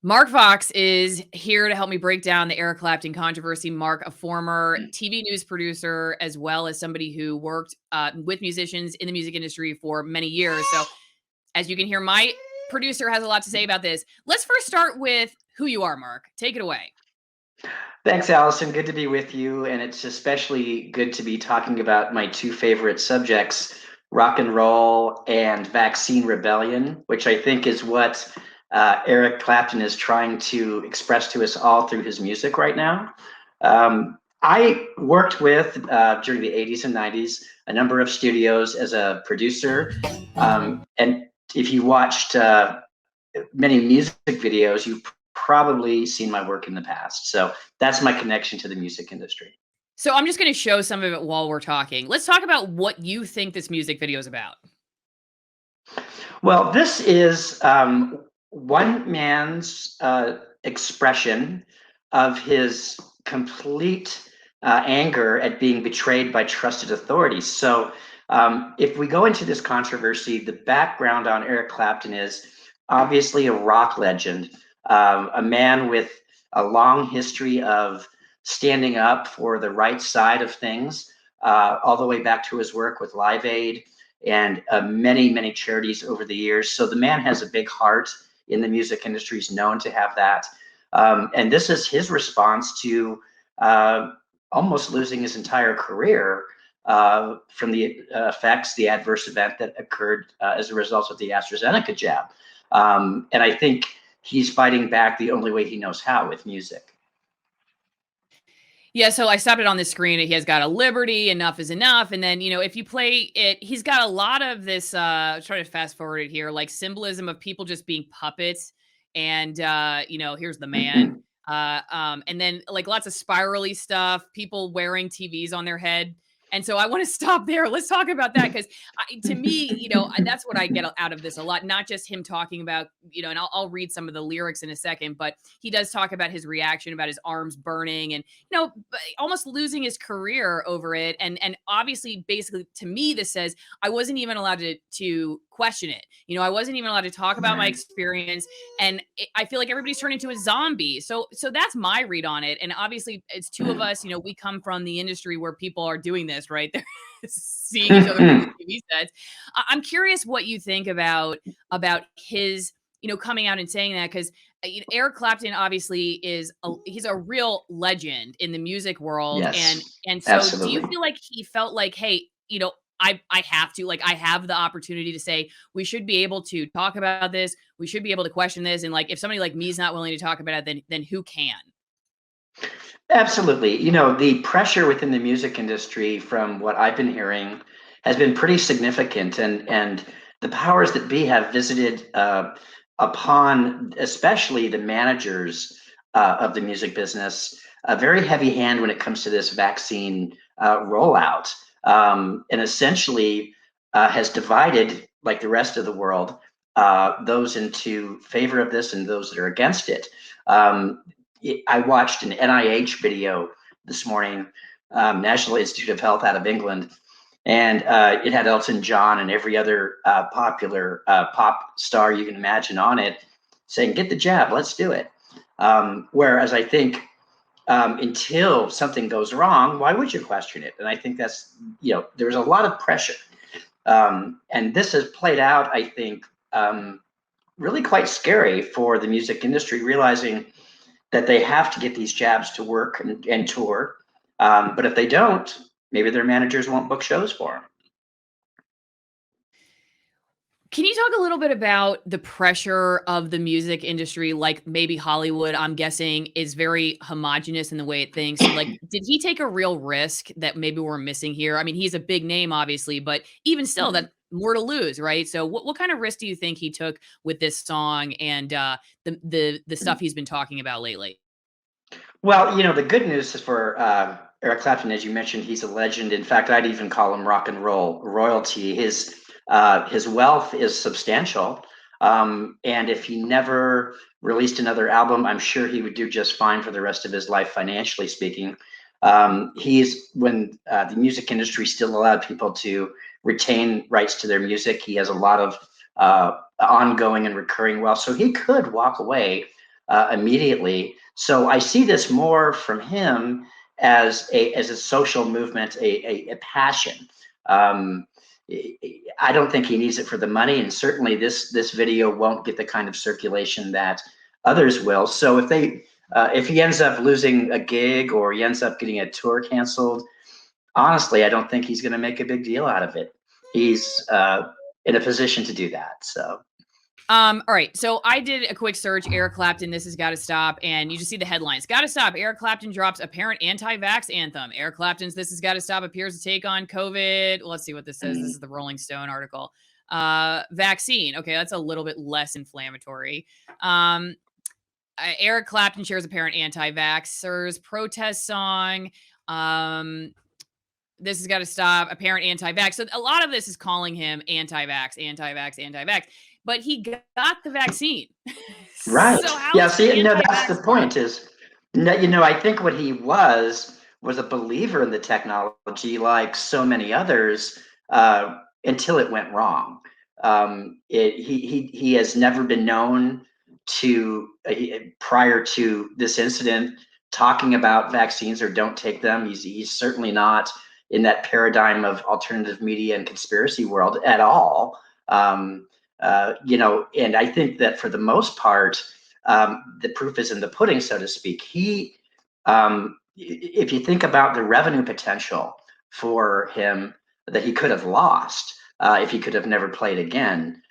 Mark Fox is here to help me break down the Eric Clapton controversy. Mark, a former TV news producer, as well as somebody who worked with musicians in the music industry for many years. So, as you can hear, my producer has a lot to say about this. Let's first start with who you are, Mark. Take it away. Thanks, Allison. Good to be with you. And it's especially good to be talking about my two favorite subjects, rock and roll and vaccine rebellion, which I think is what Eric Clapton is trying to express to us all through his music right now. I worked with, during the 80s and 90s, a number of studios as a producer. And if you watched many music videos, you've probably seen my work in the past. So that's my connection to the music industry. So, I'm just going to show some of it while we're talking. Let's talk about what you think this music video is about. Well, this is one man's expression of his complete anger at being betrayed by trusted authorities. So, if we go into this controversy, the background on Eric Clapton is obviously a rock legend, a man with a long history of standing up for the right side of things, all the way back to his work with Live Aid and many, many charities over the years. So the man has a big heart in the music industry. He's known to have that. And this is his response to almost losing his entire career from the effects, the adverse event that occurred as a result of the AstraZeneca jab. And I think he's fighting back the only way he knows how, with music. Yeah, so I stopped it on the screen. He has got a Liberty, Enough is Enough. And then, if you play it, he's got a lot of this, try to fast forward it here, like symbolism of people just being puppets. And, here's the man. And then like lots of spirally stuff, people wearing TVs on their head. And so I want to stop there. Let's talk about that because to me, that's what I get out of this a lot. Not just him talking about, and I'll read some of the lyrics in a second, but he does talk about his reaction, about his arms burning, and almost losing his career over it. And obviously, basically, to me, this says I wasn't even allowed to question it. I wasn't even allowed to talk about my experience, and I feel like everybody's turned into a zombie. So that's my read on it. And obviously, it's two of us. We come from the industry where people are doing this, right? They're seeing each other on TV sets. I'm curious what you think about his, coming out and saying that, because Eric Clapton obviously he's a real legend in the music world. Yes, and so absolutely. do you feel like he felt like, hey, I have to, like, I have the opportunity to say, we should be able to talk about this. We should be able to question this. And like, if somebody like me is not willing to talk about it, then who can? Absolutely. The pressure within the music industry, from what I've been hearing, has been pretty significant. And the powers that be have visited upon, especially the managers of the music business, a very heavy hand when it comes to this vaccine rollout. And essentially has divided, like the rest of the world, those into favor of this and those that are against it. I watched an NIH video this morning, National Institute of Health out of England, and it had Elton John and every other popular pop star you can imagine on it, saying, "Get the jab, let's do it." Whereas I think until something goes wrong, why would you question it? And I think that's, there's a lot of pressure. And this has played out, I think, really quite scary for the music industry, realizing that they have to get these jabs to work and tour. But if they don't, maybe their managers won't book shows for them. Can you talk a little bit about the pressure of the music industry? Like maybe Hollywood, I'm guessing, is very homogenous in the way it thinks. Like, did he take a real risk that maybe we're missing here? I mean, he's a big name, obviously, but even still, that more to lose, right? So, what kind of risk do you think he took with this song and the stuff he's been talking about lately? Well, the good news is for Eric Clapton, as you mentioned, he's a legend. In fact, I'd even call him rock and roll royalty. His wealth is substantial. And if he never released another album, I'm sure he would do just fine for the rest of his life, financially speaking. When the music industry still allowed people to retain rights to their music, he has a lot of ongoing and recurring wealth. So he could walk away immediately. So I see this more from him as a social movement, a passion. Um, I don't think he needs it for the money, and certainly this video won't get the kind of circulation that others will. So if he ends up losing a gig or he ends up getting a tour canceled, honestly, I don't think he's going to make a big deal out of it. He's in a position to do that. So All right. So I did a quick search, Eric Clapton, this has got to stop. And you just see the headlines. Got to stop. Eric Clapton drops apparent anti-vax anthem. Eric Clapton's This Has Got to Stop appears to take on COVID. Let's see what this says. This is the Rolling Stone article. Vaccine. Okay, that's a little bit less inflammatory. Eric Clapton shares apparent anti-vaxxers protest song. This has got to stop. Apparent anti-vax. So a lot of this is calling him anti-vax, anti-vax, anti-vax. But he got the vaccine. right, So how yeah. is he See, no, that's the anti-vax now? point. Is I think what he was a believer in the technology, like so many others, until it went wrong. He has never been known to prior to this incident talking about vaccines or don't take them. He's certainly not in that paradigm of alternative media and conspiracy world at all. And I think that for the most part, the proof is in the pudding, so to speak. If you think about the revenue potential for him that he could have lost if he could have never played again,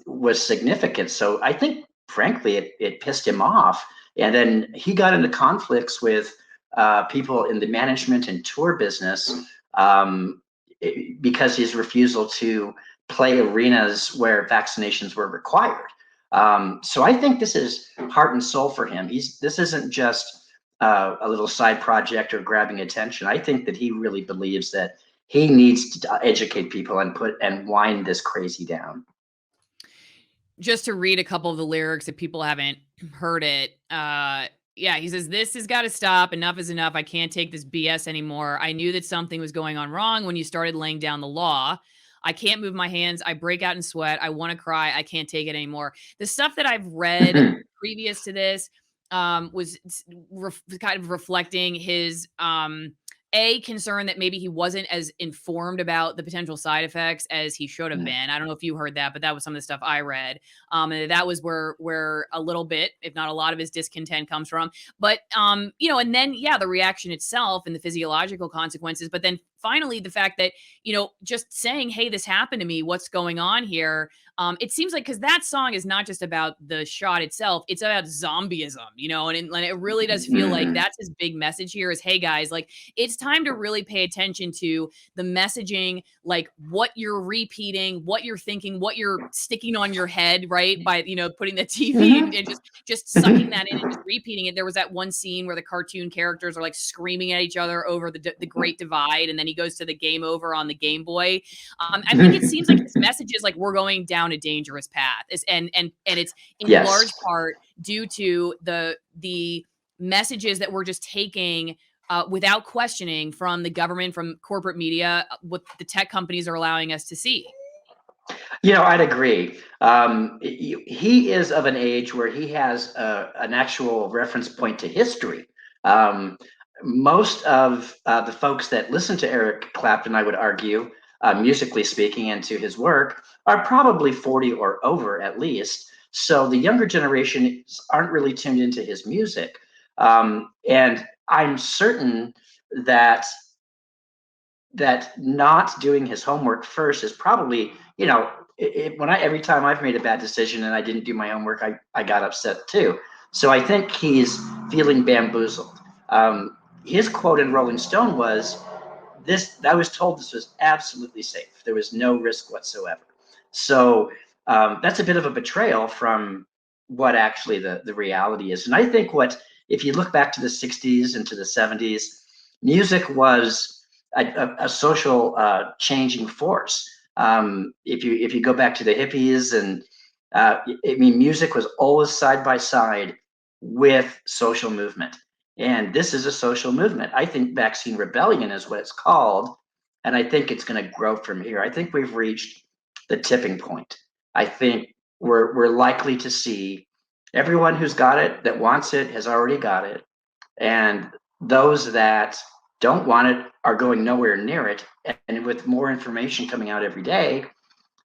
was significant. So I think, frankly, it pissed him off. And then he got into conflicts with people in the management and tour business because his refusal to play arenas where vaccinations were required. So I think this is heart and soul for him. This isn't just a little side project or grabbing attention. I think that he really believes that he needs to educate people and wind this crazy down. Just to read a couple of the lyrics if people haven't heard it. Yeah, he says, "This has got to stop. Enough is enough. I can't take this BS anymore. I knew that something was going on wrong when you started laying down the law. I can't move my hands. I break out in sweat. I want to cry. I can't take it anymore." The stuff that I've read previous to this was kind of reflecting his concern that maybe he wasn't as informed about the potential side effects as he should have been. I don't know if you heard that, but that was some of the stuff I read. And that was where a little bit, if not a lot of his discontent comes from. But and then the reaction itself and the physiological consequences, but then finally the fact that, just saying, "Hey, this happened to me. What's going on here?" It seems like, because that song is not just about the shot itself, it's about zombieism, and it really does feel like that's his big message here is, hey guys, like, it's time to really pay attention to the messaging, like what you're repeating, what you're thinking, what you're sticking on your head, right? By, putting the TV and just sucking that in and just repeating it. There was that one scene where the cartoon characters are like screaming at each other over the Great Divide, and then he goes to the game over on the Game Boy. I think it seems like his message is like, we're going down a dangerous path, and it's in large Yes. part due to the messages that we're just taking without questioning from the government, from corporate media, what the tech companies are allowing us to see. I'd agree. He is of an age where he has an actual reference point to history. Most of the folks that listen to Eric Clapton, I would argue, musically speaking, and to his work, are probably 40 or over at least. So the younger generation aren't really tuned into his music. And I'm certain that not doing his homework first is probably, every time I've made a bad decision and I didn't do my homework, I got upset too. So I think he's feeling bamboozled. His quote in Rolling Stone was, I was told this was absolutely safe. There was no risk whatsoever. So that's a bit of a betrayal from what actually the reality is. And I think if you look back to the 60s and to the 70s, music was a social changing force. If you go back to the hippies, and music was always side by side with social movement. And this is a social movement. I think vaccine rebellion is what it's called. And I think it's going to grow from here. I think we've reached the tipping point. I think we're likely to see Everyone who's got it, that wants it, has already got it. And those that don't want it are going nowhere near it. And with more information coming out every day,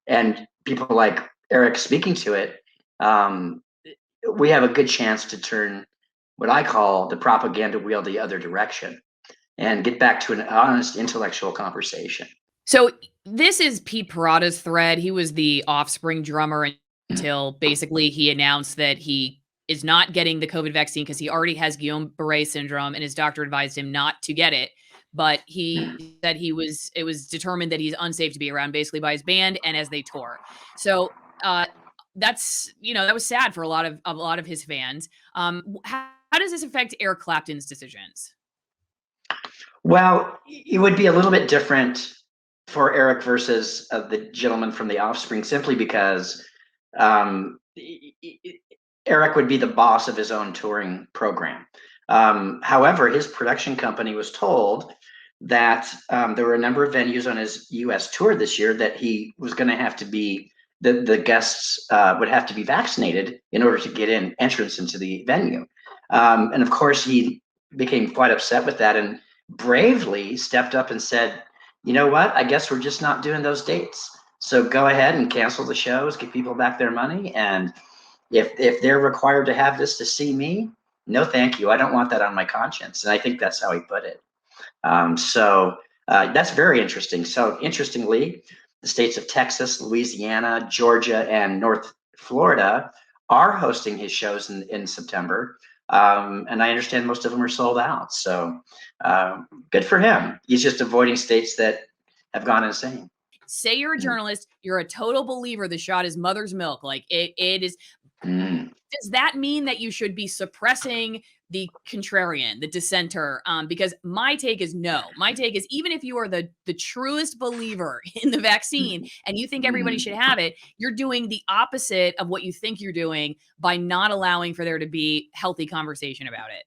and people like Eric speaking to it, um, we have a good chance to turn what I call the propaganda wheel the other direction and get back to an honest intellectual conversation. So this is Pete Parada's thread. He was the Offspring drummer until basically he announced that he is not getting the COVID vaccine because he already has Guillain-Barré syndrome and his doctor advised him not to get it. But he said it was determined that he's unsafe to be around basically by his band and as they tour. So that's that was sad for a lot of his fans. How does this affect Eric Clapton's decisions? Well, it would be a little bit different for Eric versus the gentleman from the Offspring, simply because um, Eric would be the boss of his own touring program. However, his production company was told that there were a number of venues on his U.S. tour this year that he was going to have to be the guests would have to be vaccinated in order to get in entrance into the venue. And of course, he became quite upset with that and bravely stepped up and said, "You know what? I guess we're just not doing those dates. So go ahead and cancel the shows, give people back their money, and if they're required to have this to see me, no, thank you. I don't want that on my conscience." And I think that's how he put it. That's very interesting. So interestingly, the states of Texas, Louisiana, Georgia, and North Florida are hosting his shows in September. And I understand most of them are sold out. So good for him. He's just avoiding states that have gone insane. Say you're a journalist, you're a total believer the shot is mother's milk. Like it is. Mm. Does that mean that you should be suppressing the contrarian, the dissenter? Because my take is no. My take is even if you are the truest believer in the vaccine and you think everybody should have it, you're doing the opposite of what you think you're doing by not allowing for there to be healthy conversation about it.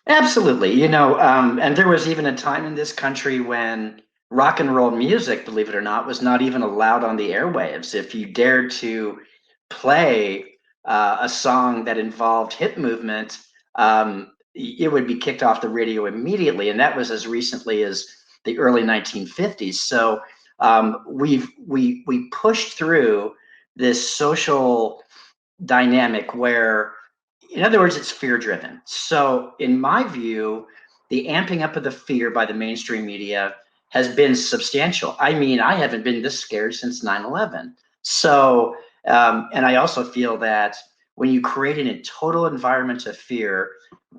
Absolutely. And there was even a time in this country when rock and roll music, believe it or not, was not even allowed on the airwaves. If you dared to play a song that involved hip movement, it would be kicked off the radio immediately. And that was as recently as the early 1950s. So we pushed through this social dynamic where, in other words, it's fear driven. So in my view, the amping up of the fear by the mainstream media has been substantial. I mean, I haven't been this scared since 9/11. So and I also feel that when you create a total environment of fear,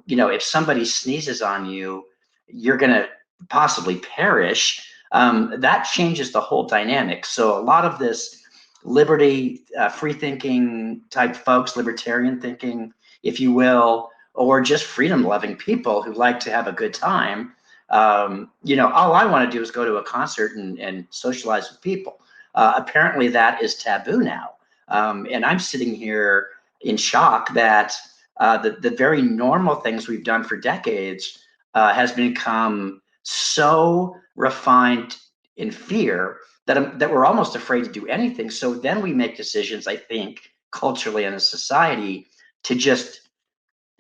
if somebody sneezes on you, you're going to possibly perish. That changes the whole dynamic. So a lot of this liberty, free thinking type folks, libertarian thinking, if you will, or just freedom loving people who like to have a good time. All I want to do is go to a concert and socialize with people. Apparently, that is taboo now. And I'm sitting here in shock that the very normal things we've done for decades has become so refined in fear that we're almost afraid to do anything. So then we make decisions, I think, culturally in a society to just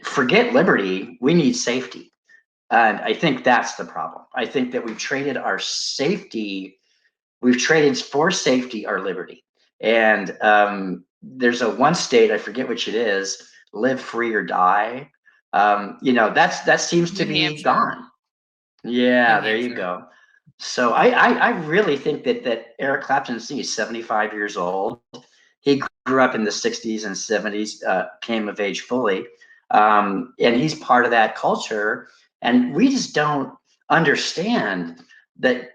forget liberty. We need safety. And I think that's the problem. I think that we've traded for safety our liberty. And there's a one state, I forget which it is, live free or die. That seems to New be Hampshire. gone. New Yeah, there you Hampshire. go. So I really think that Eric Clapton, he's 75 years old. He grew up in the 60s and 70s, came of age fully. And he's part of that culture. And we just don't understand that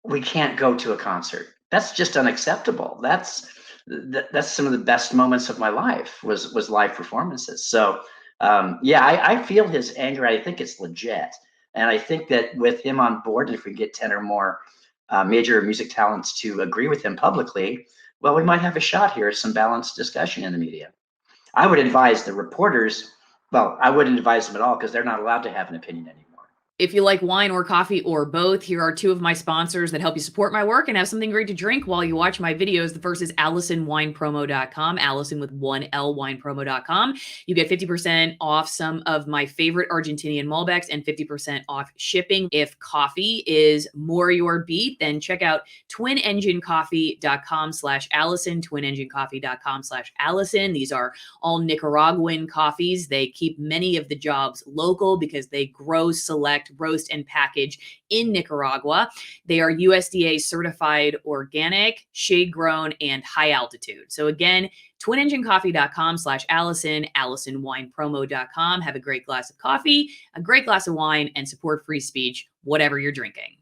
we can't go to a concert. That's just unacceptable. That's some of the best moments of my life was live performances. So yeah, I feel his anger. I think it's legit. And I think that with him on board, if we get 10 or more major music talents to agree with him publicly, well, we might have a shot here at some balanced discussion in the media. I would advise the reporters, well, I wouldn't advise them at all because they're not allowed to have an opinion anymore. If you like wine or coffee or both, here are two of my sponsors that help you support my work and have something great to drink while you watch my videos. The first is AllisonWinePromo.com, Allison with 1L winepromo.com. You get 50% off some of my favorite Argentinian Malbecs and 50% off shipping. If coffee is more your beat, then check out twinenginecoffee.com/Allison, twinenginecoffee.com/Allison. These are all Nicaraguan coffees. They keep many of the jobs local because they grow, select, roast, and package in Nicaragua. They are USDA certified organic, shade grown, and high altitude. So again, twinenginecoffee.com/Allison, AllisonWinePromo.com. Have a great glass of coffee, a great glass of wine, and support free speech, whatever you're drinking.